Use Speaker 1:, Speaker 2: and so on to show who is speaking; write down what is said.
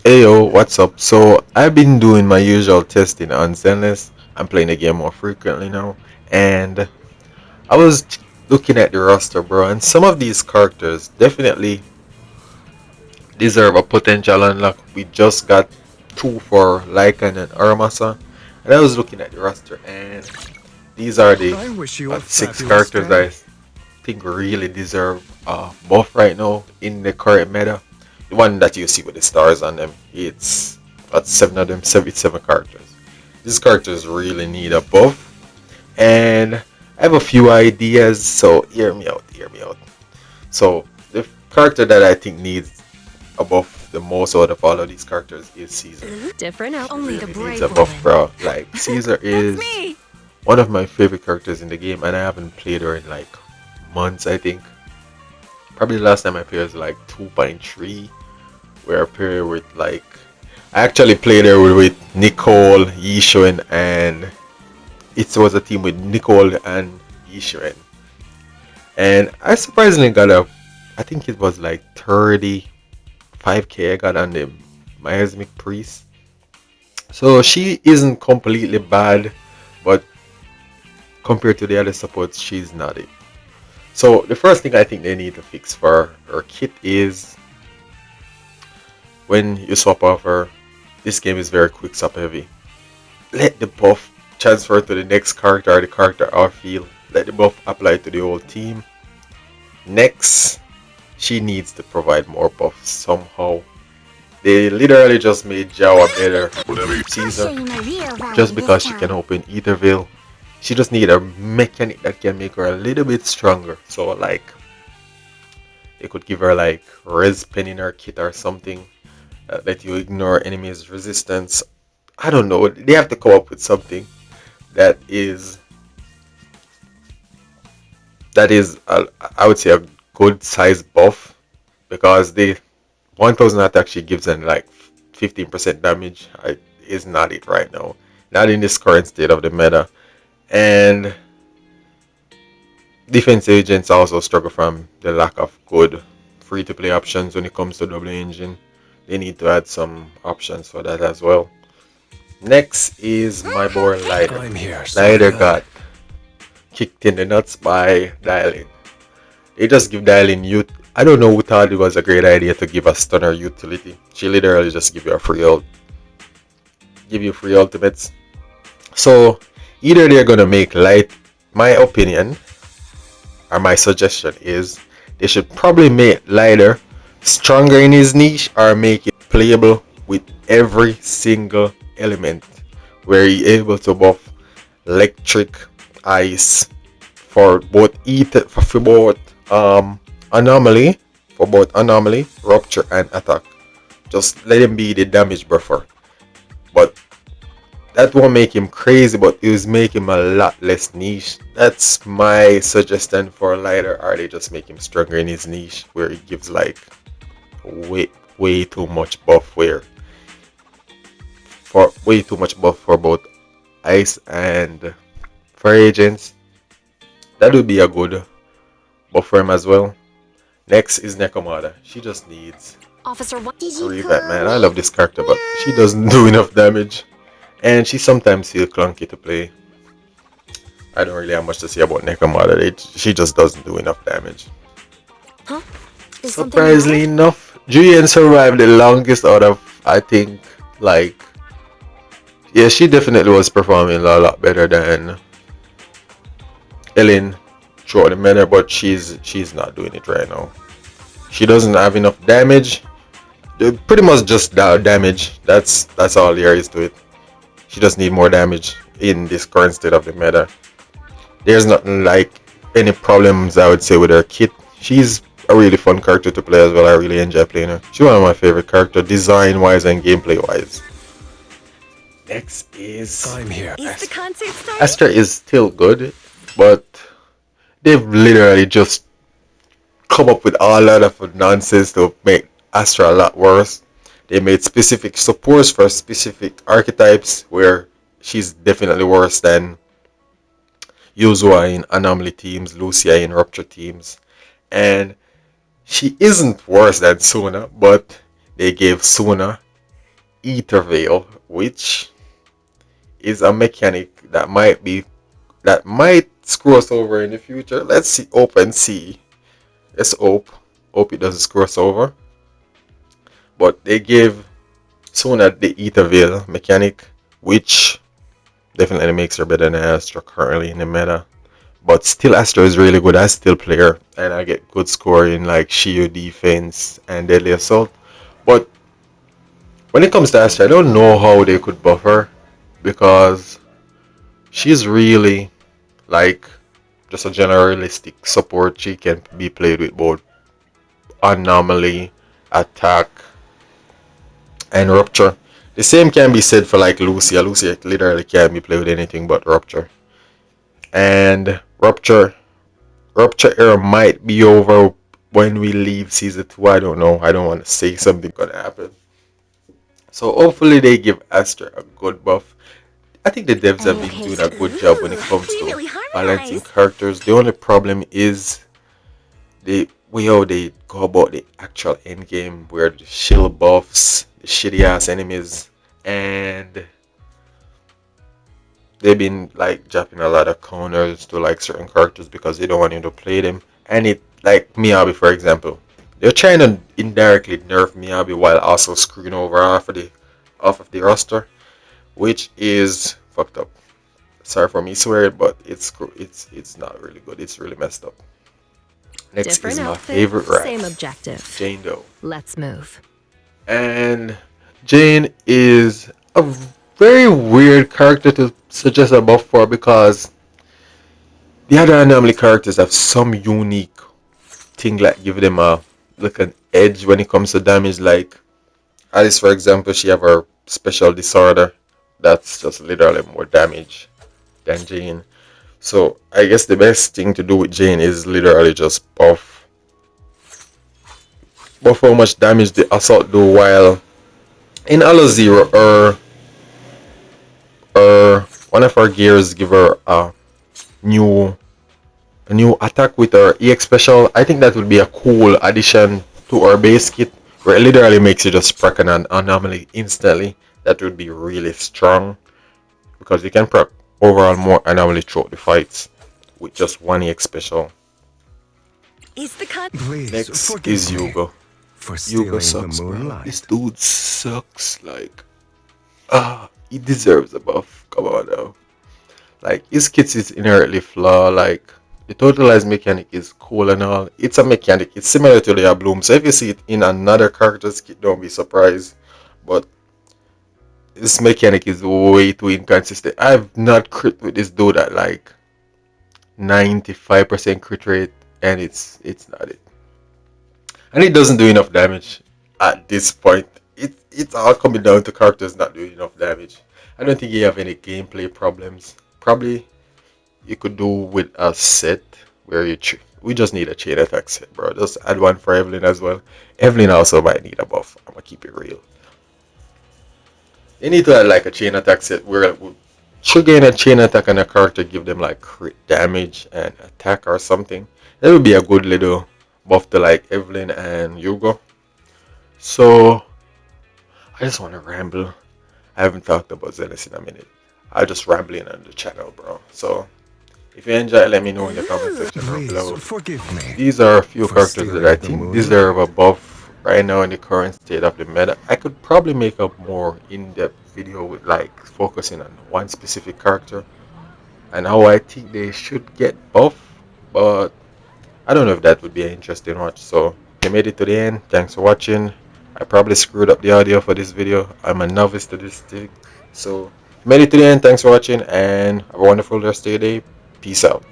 Speaker 1: Hey yo, what's up? So I've been doing my usual testing on Zenless. I'm playing the game more frequently now, and I was looking at the roster, bro, and some of these characters definitely deserve a potential unlock. We just got two for Lycan and Aramasa, and I was looking at the roster, and these are the
Speaker 2: I wish you a
Speaker 1: six
Speaker 2: fabulous
Speaker 1: characters
Speaker 2: day.
Speaker 1: I think really deserve buff right now in the current meta. The one that you see with the stars on them, it's about seven of them, 77 characters. These characters really need a buff, and I have a few ideas, so hear me out. So the character that I think needs a buff the most out of all of these characters is Caesar.
Speaker 3: Different out.
Speaker 1: She
Speaker 3: Only the
Speaker 1: really needs
Speaker 3: brave
Speaker 1: a buff,
Speaker 3: woman.
Speaker 1: bro. Like Caesar
Speaker 3: That's
Speaker 1: is
Speaker 3: me!
Speaker 1: one of my favorite characters in the game, and I haven't played her in like months, I think. Probably the last time I played was like 2.3, where I played with like I actually played her with Nicole, Yishuan, and it was a team with Nicole and Yishuan. And I surprisingly got a, I think it was like 35k I got on the Miasmic Priest. So she isn't completely bad, but compared to the other supports, she's not it. So the first thing I think they need to fix for her kit is when you swap off her, this game is very quick swap heavy. Let the buff transfer to the next character or the character off field. Let the buff apply to the whole team. Next, she needs to provide more buffs somehow. They literally just made Jawa better with
Speaker 4: I'll show
Speaker 1: Caesar
Speaker 4: you my real value
Speaker 1: just
Speaker 4: this
Speaker 1: because she can
Speaker 4: time.
Speaker 1: open Ether Veil. She just need a mechanic that can make her a little bit stronger. So like they could give her like res pen in her kit or something that let you ignore enemies' resistance. I don't know. They have to come up with something that is I would say a good size buff because the 1000 attack she gives them like 15% damage. Is not it right now. Not in this current state of the meta. And defense agents also struggle from the lack of good free to play options when it comes to double engine. They need to add some options for that as well. Next is my boy Lighter.
Speaker 2: I'm here,
Speaker 1: Lighter
Speaker 2: Sonia.
Speaker 1: got kicked in the nuts by Dialing. They just give Dialing youth. I don't know who thought it was a great idea to give a stunner utility. She literally just give you free ultimates. So either they're gonna make light. My opinion or my suggestion is they should probably make Lighter stronger in his niche or make it playable with every single element where he able to buff electric, ice for both anomaly anomaly, rupture and attack. Just let him be the damage buffer. But that won't make him crazy, but it will make him a lot less niche. That's my suggestion for lighter, or they just make him stronger in his niche where he gives like way way too much buff for both ice and fire agents. That would be a good buff for him as well. Next is Nekomata. She just needs
Speaker 3: Officer 1.
Speaker 4: Did
Speaker 1: a
Speaker 4: you
Speaker 1: revamp,
Speaker 4: call
Speaker 1: man. I
Speaker 4: me?
Speaker 1: love this character, but she doesn't do
Speaker 4: No.
Speaker 1: enough damage. And she sometimes feels clunky to play. I don't really have much to say about Nekomata. She just doesn't do enough damage.
Speaker 3: Huh? Is something wrong?
Speaker 1: Surprisingly enough, Julian survived the longest out of, I think, like, yeah, she definitely was performing a lot better than Ellen throughout the meta, but she's not doing it right now. She doesn't have enough damage. Pretty much just damage. That's all there is to it. She just need more damage in this current state of the meta. There's nothing like any problems I would say with her kit. She's a really fun character to play as well. I really enjoy playing her. She's one of my favorite characters, design wise and gameplay wise. Next is
Speaker 2: I'm here.
Speaker 3: Is the concert starting?
Speaker 1: Astra is still good, but they've literally just come up with a lot of nonsense to make Astra a lot worse. They made specific supports for specific archetypes where she's definitely worse than Yuzua in anomaly teams, Lucia in rupture teams, and she isn't worse than Suna, but they gave Suna Ether Veil, which is a mechanic that might screw us over in the future. Let's see, hope and see. Let's hope it doesn't screw us over. But they gave Sona the Ether Veil mechanic, which definitely makes her better than Astra currently in the meta. But still, Astra is really good. I still play her, and I get good score in like shield defense and deadly assault. But when it comes to Astra, I don't know how they could buff her because she's really like just a generalistic support. She can be played with both anomaly, attack, and rupture. The same can be said for like Lucia. Lucia literally can't be played with anything but rupture. And rupture era might be over when we leave season 2. I don't know. I don't want to say something gonna happen. So hopefully they give Astra a good buff. I think the devs have been
Speaker 3: Okay,
Speaker 1: doing
Speaker 3: so
Speaker 1: a good job when it comes
Speaker 3: we
Speaker 1: to
Speaker 3: really
Speaker 1: balancing
Speaker 3: harmonize.
Speaker 1: characters. The only problem is the way how they go about the actual end game, where the shield buffs, the shitty ass enemies, and they've been like dropping a lot of counters to like certain characters because they don't want you to play them. And it like Miyabi for example, they're trying to indirectly nerf Miyabi while also screwing over off of the roster, which is fucked up. Sorry for me swearing, but it's not really good. It's really messed up. Next
Speaker 3: Different
Speaker 1: is my
Speaker 3: outfit,
Speaker 1: favorite
Speaker 3: same
Speaker 1: rat,
Speaker 3: objective.
Speaker 1: Jane Doe.
Speaker 3: Let's move.
Speaker 1: And Jane is a very weird character to suggest a buff for because the other anomaly characters have some unique thing like give them a like an edge when it comes to damage. Like Alice, for example, she have her special disorder that's just literally more damage than Jane. So I guess the best thing to do with Jane is literally just buff how much damage the assault do while in Halo Zero or one of her gears give her new a new attack with her EX special. I think that would be a cool addition to our base kit where it literally makes you just proc an anomaly instantly. That would be really strong because you can proc overall more anomaly throughout the fights with just one EX special.
Speaker 3: Is the cut?
Speaker 2: Please
Speaker 1: Next is
Speaker 2: forgive me
Speaker 1: Yugo.
Speaker 2: for
Speaker 1: Yugo
Speaker 2: stealing the
Speaker 1: sucks, bro. This
Speaker 2: moonlight.
Speaker 1: dude sucks. Like, he deserves a buff. Come on now. Like his kit is inherently flawed. Like the totalized mechanic is cool and all. It's a mechanic. It's similar to the Bloom. So if you see it in another character's kit, don't be surprised. But this mechanic is way too inconsistent. I've not crit with this dude at like 95% crit rate, and it's not it. And it doesn't do enough damage at this point. It's all coming down to characters not doing enough damage. I don't think you have any gameplay problems. Probably you could do with a set where we just need a chain attack set, bro. Just add one for Evelyn as well. Evelyn also might need a buff. I'm gonna keep it real. They need to add like a chain attack set where it would trigger in a chain attack and a character give them like crit damage and attack or something. That would be a good little buff to like Evelyn and Yugo. So I just want to ramble. I haven't talked about Zenless in a minute. I'm just rambling on the channel, bro. So if you enjoy, let me know in the comment
Speaker 3: Ooh.
Speaker 1: section down
Speaker 2: Please
Speaker 1: below.
Speaker 2: forgive me
Speaker 1: These are a few
Speaker 2: for
Speaker 1: characters that I
Speaker 2: stealing the
Speaker 1: think
Speaker 2: moonlight.
Speaker 1: deserve a buff right now in the current state of the meta. I could probably make a more in-depth video with like focusing on one specific character and how I think they should get buff, but I don't know if that would be an interesting watch. So if you made it to the end, thanks for watching. I probably screwed up the audio for this video. I'm a novice to this thing. So if you made it to the end, thanks for watching and have a wonderful rest of your day. Peace out.